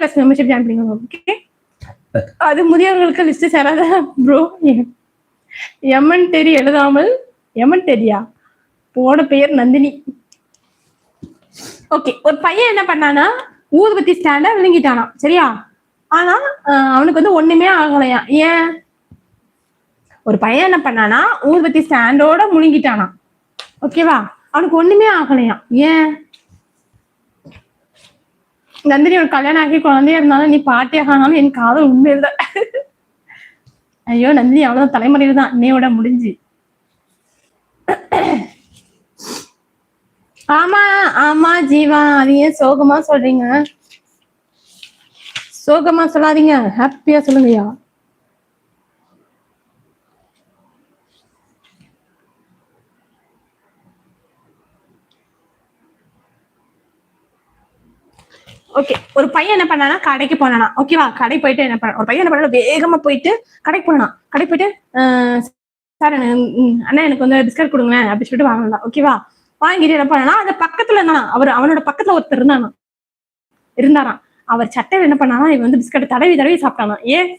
Plus membership join பண்ணிக்கோங்க. Okay, அது முதியவர்களுக்கு list சேராத ப்ரோ. எமன் தெரி எழுதாமல் எமன் தெரியா போட பெயர் நந்தினி. ஓகே, ஒரு பையன் என்ன பண்ணானா ஊதுபத்தி ஸ்டாண்ட விழுங்கிட்டானா. சரியா? ஆனா அவனுக்கு வந்து ஒண்ணுமே ஆகலையா. ஏன்? ஒரு பையன் என்ன பண்ணானா ஊதுபத்தி ஸ்டாண்டோட முழுங்கிட்டானா. ஓகேவா? அவனுக்கு ஒண்ணுமே ஆகலையா. ஏன்? நந்தினி ஒரு கல்யாணம் ஆகி குழந்தையா இருந்தாலும் நீ பாட்டியாக ஆனாலும் என் காதல் உண்மை இல்லை. ஐயோ நந்தினி அவ்வளவு தலைமுறையில தான் இன்னையோட முடிஞ்சு. ஆமா ஆமா ஜீவா, அது ஏன் சோகமா சொல்றீங்க? சோகமா சொல்லாதீங்க, ஹாப்பியா சொல்லுங்கய்யா. ஓகே, ஒரு பையன் என்ன பண்ணானா கடைக்கு போனானா. ஓகேவா? கடை போயிட்டு என்ன பண்ண ஒரு பையன் என்ன பண்ணா வேகமா போயிட்டு கடைக்கு போனா. கடை போயிட்டு சார் அண்ணா எனக்கு வந்து பிஸ்கட் கொடுங்க அப்படின்னு சொல்லிட்டு வாங்கலாம். ஓகேவா? வாங்கிட்டு என்ன பண்ணா அந்த பக்கத்துல இருந்தானா அவனோட பக்கத்துல ஒருத்தர் இருந்தாராம். அவர் சட்டையில என்ன பண்ணானா இவன் வந்து பிஸ்கட் தடவி தடவி சாப்பிட்டானா. ஏன்?